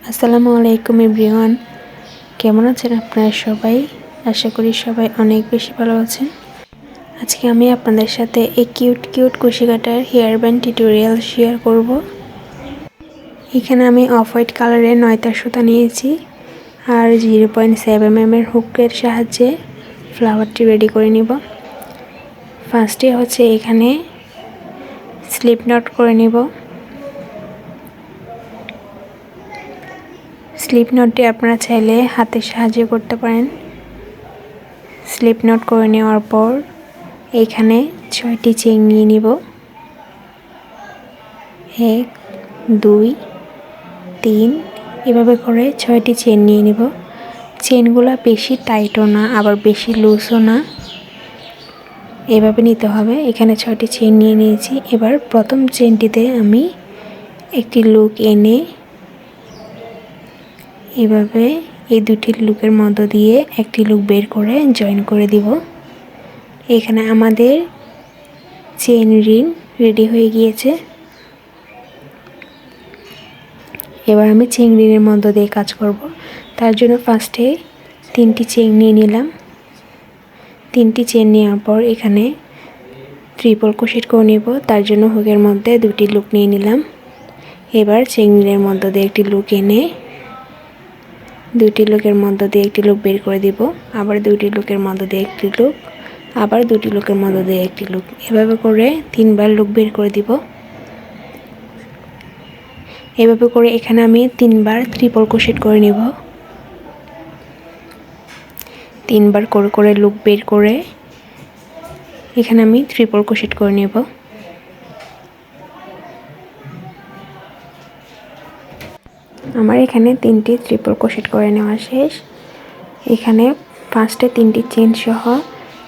আসসালামু আলাইকুম এভরিওয়ান, কেমন আছেন আপনারা সবাই? আশা করি সবাই অনেক বেশি ভালো আছেন। আজকে আমি আপনাদের সাথে এই কিউট কুশি কাটার হেয়ার ব্যান্ড টিউটোরিয়াল শেয়ার করব। এখানে আমি অফ হোয়াইট কালারের 9টা সুতা নিয়েছি আর 0.7 mm হুকের সাহায্যে ফ্লাওয়ারটি রেডি করে নিব। ফার্স্টে হচ্ছে এখানে স্লিপ নট করে নিব। স্লিপ নটটি আপনারা চাইলে হাতের সাহায্যে করতে পারেন। স্লিপ নট করে নেওয়ার পর এখানে 6টি চেইন নিয়ে নিব। 1 2 3 এভাবে করে 6টি চেইন নিয়ে নিব। চেইনগুলো বেশি টাইটও না আবার বেশি লুজও না, এভাবে নিতে হবে। এখানে 6টি চেইন নিয়ে নিয়েছি। এবার প্রথম চেইনটিতে আমি একটি লুক এনে এভাবে এই দুটি লুকের মধ্য দিয়ে একটি লুক বের করে জয়েন করে দিব। এখানে আমাদের চেইন রিং রেডি হয়ে গিয়েছে। এবার আমি চেইন রিংয়ের মধ্য দিয়ে কাজ করব। তার জন্য ফার্স্টে 3টি চেইন নিয়ে নিলাম। 3টি চেইন নেওয়ার পর এখানে ট্রিপল ক্রোশেট করে নেব। তার জন্য হুকের মধ্যে 2টি লুক নিয়ে নিলাম। এবার চেইন রিংয়ের মধ্য দিয়ে একটি লুক এনে 2টি লুকের মধ্য দিয়ে একটি লুক বের করে দিব। আবার 2টি লুকের মধ্য দিয়ে একটি লুক, আবার 2টি লুকের মধ্য দিয়ে একটি লুক, এভাবে করে 3বার লুক বের করে দিব। এভাবে করে এখানে আমি 3বার ট্রিপল ক্রোশেট করে নেব। 3বার করে করে লুক বের করে এখানে আমি ট্রিপল ক্রোশেট করে নেব। আমার এখানে 3টি ট্রিপল ক্রোশেট করে নেওয়া শেষ। এখানে ফার্স্টে 3টি চেইন সহ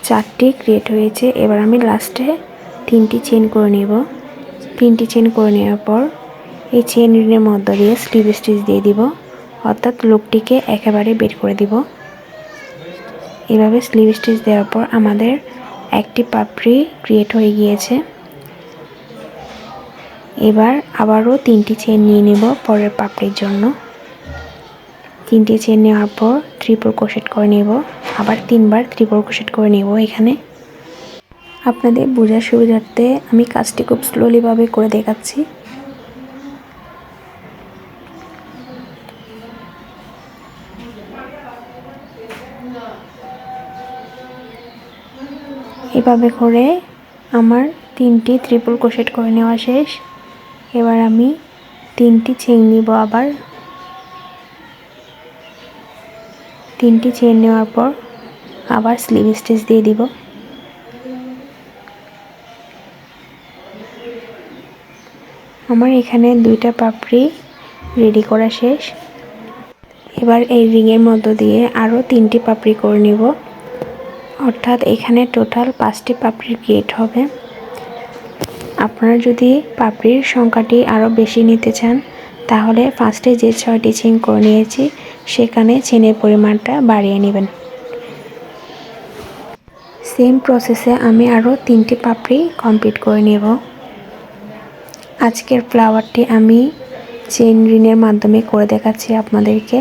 4টি ক্রিয়েট হয়েছে। এবার আমি লাস্টে 3টি চেইন করে নেব। 3টি চেইন করে নেওয়ার পর এই চেইন রিংয়ের মধ্য দিয়ে স্লিপ স্টিচ দিয়ে দিব, অর্থাৎ লুকটিকে একেবারে বের করে দিব। এভাবে স্লিপ স্টিচ দেওয়ার পর আমাদের একটি পাপড়ি ক্রিয়েট হয়ে গিয়েছে। এবার আবারও 3টি চেইন নিয়ে নেব পরের পাপড়ির জন্য। 3টি চেইন নেওয়ার পর ট্রিপল ক্রোশেট করে নেব। আবার 3বার ট্রিপল ক্রোশেট করে নেব। এখানে আপনাদের বোঝার সুবিধার্থে আমি কাজটি খুব স্লোলিভাবে করে দেখাচ্ছি। এভাবে করে আমার 3টি ট্রিপল ক্রোশেট করে নেওয়া শেষ। এবার আমি 3টি চেইন নিব। আবার 3টি চেইন নেওয়ার পর আবার স্লিপ স্টিচ দিয়ে দিব। আমার এখানে 2টা পাপড়ি রেডি করা শেষ। এবার এই রিংয়ের মধ্য দিয়ে আরও 3টি পাপড়ি করে নেব, অর্থাৎ এখানে টোটাল 5টি পাপড়ি ক্রিয়েট হবে। আপনারা যদি পাপড়ির সংখ্যাটি আরও বেশি নিতে চান তাহলে ফার্স্টে যে 6টি চেইন করে নিয়েছি সেখানে চেইনের পরিমাণটা বাড়িয়ে নেবেন। সেম প্রসেসে আমি আরও 3টি পাপড়ি কমপ্লিট করে নেব। আজকের ফ্লাওয়ারটি আমি চেইন রিংয়ের মাধ্যমে করে দেখাচ্ছি আপনাদেরকে।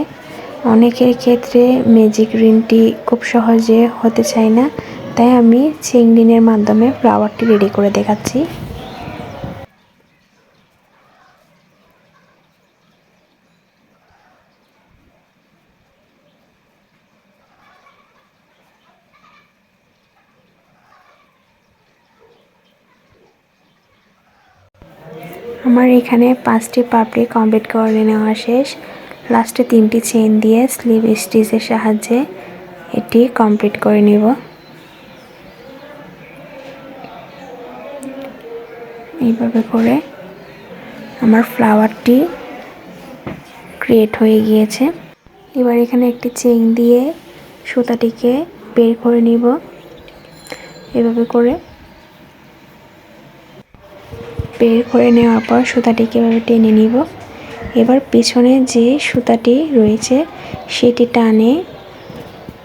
অনেকের ক্ষেত্রে ম্যাজিক রিংটি খুব সহজে হতে চায় না, তাই আমি চেইন রিংয়ের মাধ্যমে ফ্লাওয়ারটি রেডি করে দেখাচ্ছি। আমার এখানে 5টি পাপড়ি কমপ্লিট করে নেওয়া শেষ। লাস্টে 3টি চেইন দিয়ে স্লিপ স্টিচের সাহায্যে এটি কমপ্লিট করে নেব। এইভাবে করে আমার ফ্লাওয়ারটি ক্রিয়েট হয়ে গিয়েছে। এবার এখানে একটি চেইন দিয়ে সুতাটিকে বের করে নিব। এভাবে করে বের করে নেওয়ার পর সুতাটিকে এভাবে টেনে নিব। এবার পেছনে যে সুতাটি রয়েছে সেটি টানে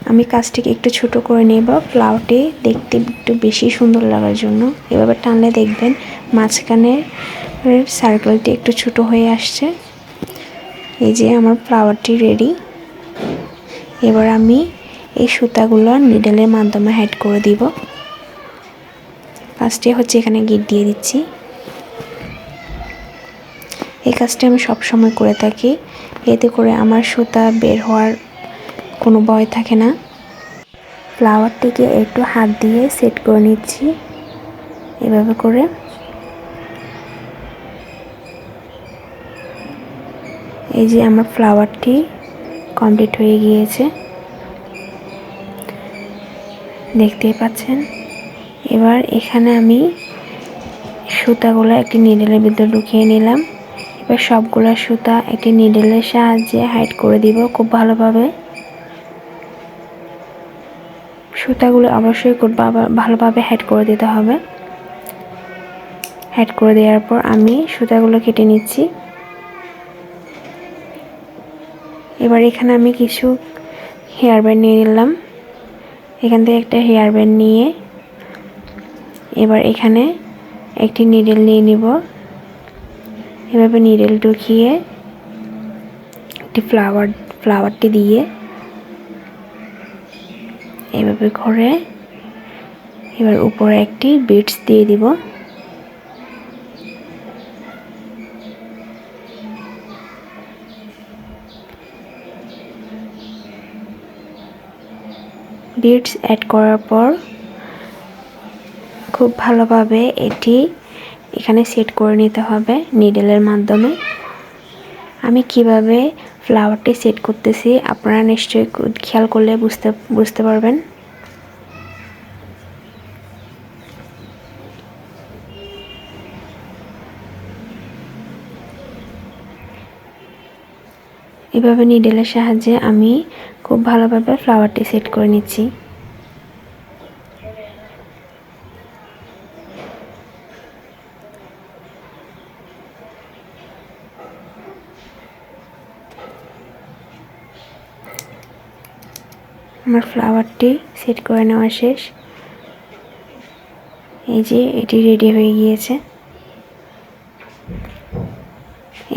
আমি কাজটিকে একটু ছোট করে নেব, ফ্লাওয়ারটি দেখতে একটু বেশি সুন্দর লাগার জন্য। এভাবে টানলে দেখবেন মাঝখানের সার্কেলটি একটু ছোট হয়ে আসছে। এই যে আমার ফ্লাওয়ারটি রেডি। এবার আমি এই সুতাগুলো নিডলের মাধ্যমে হেড করে দিব। ফার্স্টে হচ্ছে এখানে গিট দিয়ে দিচ্ছি। এই কাজটি আমি সব সময় করে থাকি, এতে করে আমার সুতা বের হওয়ার কোনো ভয় থাকে না। ফ্লাওয়ারটিকে একটু হাত দিয়ে সেট করে নিচ্ছি এভাবে করে। এই যে আমার ফ্লাওয়ারটি কমপ্লিট হয়ে গিয়েছে, দেখতেই পাচ্ছেন। এবার এখানে আমি সুতাগুলো একটি নিডলের ভিতর ঢুকিয়ে নিলাম। এবার সবগুলো সুতা একটি নিডলের সাহায্যে হাইড করে দিব খুব ভালোভাবে। সুতাগুলো অবশ্যই খুব ভালোভাবে হেড করে দিতে হবে। হেড করে দেওয়ার পর আমি সুতাগুলো কেটে নিচ্ছি। এবার এখানে আমি কিছু হেয়ার ব্যান্ড নিয়ে নিলাম। এখান থেকে একটা হেয়ার ব্যান্ড নিয়ে এবার এখানে একটি নিডল নিয়ে নিব। এভাবে নিডল ঢুকিয়ে একটি ফ্লাওয়ারটি দিয়ে এভাবে করে এবার উপরে একটি বিটস দিয়ে দিব। বিটস অ্যাড করার পর খুব ভালোভাবে এটি এখানে সেট করে নিতে হবে নিডলের মাধ্যমে। আমি কিভাবে ফ্লাওয়ারটি সেট করতেছি আপনারা নিশ্চয়ই খেয়াল করলে বুঝতে পারবেন। এভাবে নিডলের সাহায্যে আমি খুব ভালোভাবে ফ্লাওয়ারটি সেট করে নিচ্ছি। আমার ফ্লাওয়ারটি সেট করে নেওয়া শেষ। এই যে এটি রেডি হয়ে গিয়েছে।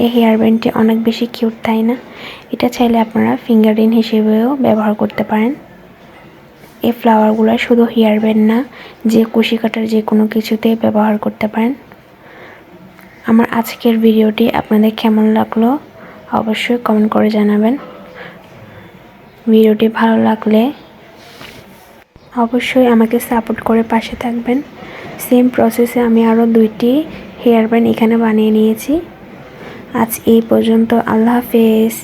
এই হেয়ার ব্যান্ডটি অনেক বেশি কিউট, তাই না? এটা চাইলে আপনারা ফিঙ্গার রিং হিসেবেও ব্যবহার করতে পারেন। এই ফ্লাওয়ারগুলো শুধু হেয়ার ব্যান্ড না, যে কুশি কাটার যে কোনো কিছুতে ব্যবহার করতে পারেন। আমার আজকের ভিডিওটি আপনাদের কেমন লাগলো অবশ্যই কমেন্ট করে জানাবেন। ভিডিওটি ভালো লাগলে অবশ্যই আমাকে সাপোর্ট করে পাশে থাকবেন। সেম প্রসেসে আমি আরও 2টি হেয়ার ব্যান্ড এখানে বানিয়ে নিয়েছি। আজ এই পর্যন্ত। আল্লাহ হাফেজ।